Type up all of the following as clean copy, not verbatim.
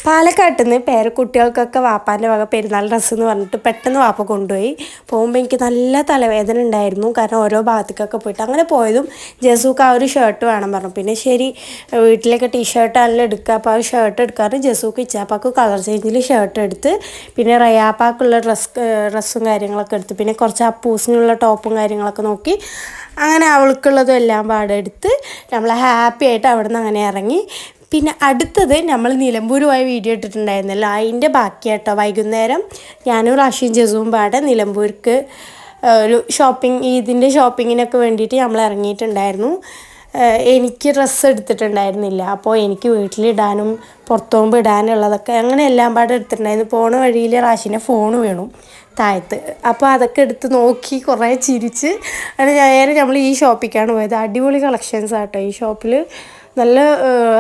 പാലക്കാട്ട് നിന്ന് പേരക്കുട്ടികൾക്കൊക്കെ വാപ്പാൻ്റെ വക പെരുന്നാൾ ഡ്രസ്സ് എന്ന് പറഞ്ഞിട്ട് പെട്ടെന്ന് വാപ്പ കൊണ്ടുപോയി. പോകുമ്പോൾ എനിക്ക് നല്ല തലവേദന ഉണ്ടായിരുന്നു. കാരണം ഓരോ ഭാഗത്തേക്കൊക്കെ പോയിട്ട് അങ്ങനെ പോയതും ജസൂക്ക് ആ ഒരു ഷർട്ട് വേണം പറഞ്ഞു. പിന്നെ ശരി വീട്ടിലേക്ക് ടീഷർട്ടാണല്ലോ എടുക്കുക. അപ്പോൾ ആ ഷർട്ട് എടുക്കാറ് ജസൂക്ക് ഇച്ചാപ്പാക്ക് കളർ ചേഞ്ചിൽ ഷർട്ട് എടുത്ത്, പിന്നെ റയാപ്പാക്കുള്ള ഡ്രസ്സും കാര്യങ്ങളൊക്കെ എടുത്ത്, പിന്നെ കുറച്ച് അപ്പൂസിനുള്ള ടോപ്പും കാര്യങ്ങളൊക്കെ നോക്കി അങ്ങനെ അവൾക്കുള്ളതും എല്ലാം പാടെടുത്ത് നമ്മൾ ഹാപ്പി ആയിട്ട് അവിടെ നിന്ന് അങ്ങനെ ഇറങ്ങി. പിന്നെ അടുത്തത് നമ്മൾ നിലമ്പൂർ പോയ വീഡിയോ ഇട്ടിട്ടുണ്ടായിരുന്നല്ലോ, അതിൻ്റെ ബാക്കിയാട്ടോ. വൈകുന്നേരം ഞാനും റാഷിയും ജസുവും പാടെ നിലമ്പൂർക്ക് ഒരു ഇതിൻ്റെ ഷോപ്പിങ്ങിനൊക്കെ വേണ്ടിയിട്ട് നമ്മൾ ഇറങ്ങിയിട്ടുണ്ടായിരുന്നു. എനിക്ക് ഡ്രസ്സ് എടുത്തിട്ടുണ്ടായിരുന്നില്ല, അപ്പോൾ എനിക്ക് വീട്ടിലിടാനും പുറത്തു പോകുമ്പോൾ ഇടാനുള്ളതൊക്കെ അങ്ങനെ എല്ലാം പാടെ എടുത്തിട്ടുണ്ടായിരുന്നു. പോണ വഴിയിൽ റാഷിൻ്റെ ഫോൺ വീണു താഴത്ത്. അപ്പോൾ അതൊക്കെ എടുത്ത് നോക്കി കുറേ ചിരിച്ച് നേരെ നമ്മൾ ഈ ഷോപ്പിലേക്കാണ് പോയത്. അടിപൊളി കളക്ഷൻസ് ആട്ടോ ഈ ഷോപ്പിൽ, നല്ല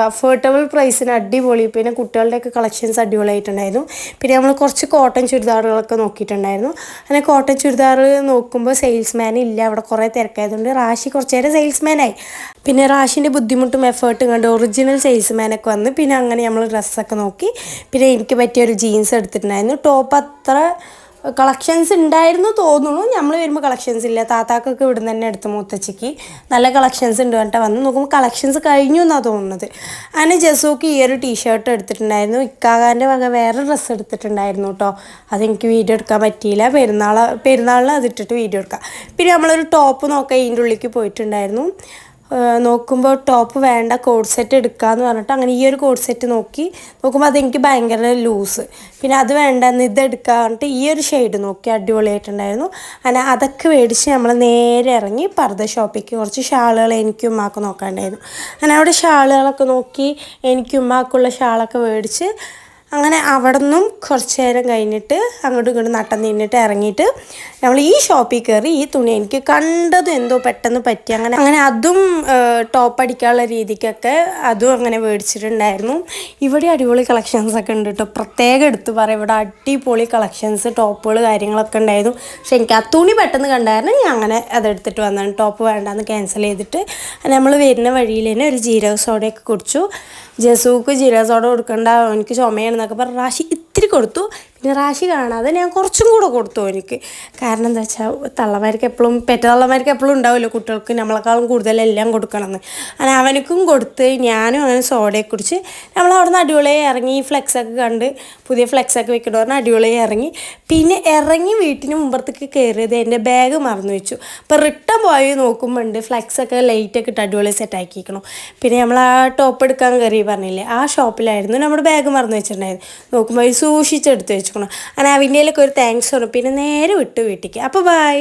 അഫോർഡബിൾ പ്രൈസിന് അടിപൊളി. പിന്നെ കുട്ടികളുടെയൊക്കെ കളക്ഷൻസ് അടിപൊളിയായിട്ടുണ്ടായിരുന്നു. പിന്നെ നമ്മൾ കുറച്ച് കോട്ടൺ ചുരിദാറുകളൊക്കെ നോക്കിയിട്ടുണ്ടായിരുന്നു. അങ്ങനെ കോട്ടൺ ചുരിദാർ നോക്കുമ്പോൾ സെയിൽസ്മാൻ ഇല്ല, അവിടെ കുറേ തിരക്കായതുകൊണ്ട് റാഷി കുറച്ച് നേരം സെയിൽസ്മാനായി. പിന്നെ റാഷിൻ്റെ ബുദ്ധിമുട്ടും എഫേർട്ടും കണ്ട് ഒറിജിനൽ സെയിൽസ്മാനൊക്കെ വന്ന് പിന്നെ അങ്ങനെ നമ്മൾ ഡ്രസ്സൊക്കെ നോക്കി. പിന്നെ എനിക്ക് പറ്റിയൊരു ജീൻസ് എടുത്തിട്ടുണ്ടായിരുന്നു. ടോപ്പ് അത്ര കളക്ഷൻസ് ഉണ്ടായിരുന്നു തോന്നുന്നു. നമ്മൾ വരുമ്പോൾ കളക്ഷൻസ് ഇല്ല. താത്താക്കൊക്കെ ഇവിടെ നിന്ന് തന്നെ എടുത്ത് മൂത്തച്ചിക്ക് നല്ല കളക്ഷൻസ് ഉണ്ട് പറഞ്ഞിട്ട് വന്ന് നോക്കുമ്പോൾ കളക്ഷൻസ് കഴിഞ്ഞു എന്നാണ് തോന്നുന്നത്. അങ്ങനെ ജസൂക്ക് ഈ ഒരു ടീഷർട്ട് എടുത്തിട്ടുണ്ടായിരുന്നു. ഇക്കാകാൻ്റെ വക വേറെ ഡ്രസ്സ് എടുത്തിട്ടുണ്ടായിരുന്നു കേട്ടോ. അതെനിക്ക് വീഡിയോ എടുക്കാൻ പറ്റിയില്ല. പെരുന്നാളിന് അതിട്ടിട്ട് വീഡിയോ എടുക്കാം. പിന്നെ നമ്മളൊരു ടോപ്പ് നോക്കാൻ ഇതിൻ്റെ ഉള്ളിലേക്ക് പോയിട്ടുണ്ടായിരുന്നു. നോക്കുമ്പോൾ ടോപ്പ് വേണ്ട, കോഡ് സെറ്റ് എടുക്കാമെന്ന് പറഞ്ഞിട്ട് അങ്ങനെ ഈ ഒരു കോഡ് സെറ്റ് നോക്കുമ്പോൾ അതെനിക്ക് ഭയങ്കര ലൂസ്. പിന്നെ അത് വേണ്ടെന്ന് ഇതെടുക്കുക പറഞ്ഞിട്ട് ഈ ഒരു ഷെയ്ഡ് നോക്കി അടിപൊളിയായിട്ടുണ്ടായിരുന്നു. അങ്ങനെ അതൊക്കെ മേടിച്ച് നമ്മൾ നേരെ ഇറങ്ങി പർദ്ദ ഷോപ്പിലേക്ക്. കുറച്ച് ഷാളുകൾ എനിക്കും ഉമ്മാക്കും നോക്കാണ്ടായിരുന്നു. അങ്ങനെ അവിടെ ഷാളുകളൊക്കെ നോക്കി എനിക്കും ഉമ്മാക്കുള്ള ഷാളൊക്കെ മേടിച്ച് അങ്ങനെ അവിടെ നിന്നും കുറച്ച് നേരം കഴിഞ്ഞിട്ട് അങ്ങോട്ടും ഇങ്ങോട്ടും നട്ടം തിന്നിട്ട് ഇറങ്ങിയിട്ട് നമ്മൾ ഈ ഷോപ്പിൽ കയറി. ഈ തുണി എനിക്ക് കണ്ടതും എന്തോ പെട്ടെന്ന് പറ്റി. അങ്ങനെ അതും ടോപ്പ് അടിക്കാനുള്ള രീതിക്കൊക്കെ അതും അങ്ങനെ മേടിച്ചിട്ടുണ്ടായിരുന്നു. ഇവിടെ അടിപൊളി കളക്ഷൻസൊക്കെ ഉണ്ട് കേട്ടോ. പ്രത്യേകം എടുത്ത് പറയാം, ഇവിടെ അടിപൊളി കളക്ഷൻസ് ടോപ്പുകൾ കാര്യങ്ങളൊക്കെ ഉണ്ടായിരുന്നു. പക്ഷെ എനിക്ക് ആ തുണി പെട്ടെന്ന് കണ്ടായിരുന്നു, ഞാൻ അങ്ങനെ അതെടുത്തിട്ട് വന്നതാണ്. ടോപ്പ് വേണ്ടാന്ന് ക്യാൻസൽ ചെയ്തിട്ട് നമ്മൾ വരുന്ന വഴിയിൽ തന്നെ ഒരു ജീരക സോഡയൊക്കെ കുടിച്ചു. ജസൂക്ക് ജീരക സോഡ കൊടുക്കണ്ട, എനിക്ക് ചുമയാണെന്നൊക്കെ പറഞ്ഞ് റാഷി ഇത്തിരി കൊടുത്തു. പിന്നെ റാഷി കാണാതെ ഞാൻ കുറച്ചും കൂടെ കൊടുത്തു എനിക്ക്. കാരണം എന്താ വെച്ചാൽ തള്ളമാർക്ക് എപ്പോഴും തള്ളമാർക്ക് എപ്പോഴും ഉണ്ടാവുമല്ലോ കുട്ടികൾക്ക് നമ്മളെക്കാളും കൂടുതലെല്ലാം കൊടുക്കണമെന്ന്. അങ്ങനെ അവനക്കും കൊടുത്ത് ഞാനും അങ്ങനെ സോഡയൊക്കെ കുടിച്ച് നമ്മൾ അവിടെ നിന്ന് അടിപൊളിയായി ഇറങ്ങി. ഫ്ലെക്സൊക്കെ കണ്ട് പുതിയ ഫ്ലെക്സൊക്കെ വെക്കണമെന്ന് പറഞ്ഞാൽ അടിപൊളിയായി ഇറങ്ങി. പിന്നെ ഇറങ്ങി വീട്ടിന് മുമ്പത്തേക്ക് കയറിയത് എൻ്റെ ബാഗ് മറന്നു വെച്ചു. അപ്പോൾ റിട്ടേൺ പോയി നോക്കുമ്പോൾ ഉണ്ട് ഫ്ലെക്സൊക്കെ ലൈറ്റൊക്കെ ഇട്ട് അടിപൊളി സെറ്റാക്കിയിരിക്കണം. പിന്നെ നമ്മൾ ആ ടോപ്പ് എടുക്കാൻ കയറി പറഞ്ഞില്ലേ, ആ ഷോപ്പിലായിരുന്നു നമ്മുടെ ബാഗ് മറന്നു വെച്ചിട്ടുണ്ടായിരുന്നു. നോക്കുമ്പോൾ സൂക്ഷിച്ചെടുത്ത് വെച്ചിരിക്കണം. അങ്ങനെ അവൻ്റെയിലൊക്കെ ഒരു താങ്ക്സ് പറഞ്ഞു. പിന്നെ നേരെ വിട്ടു വീട്ടിലേക്ക്. അപ്പോൾ ബൈ.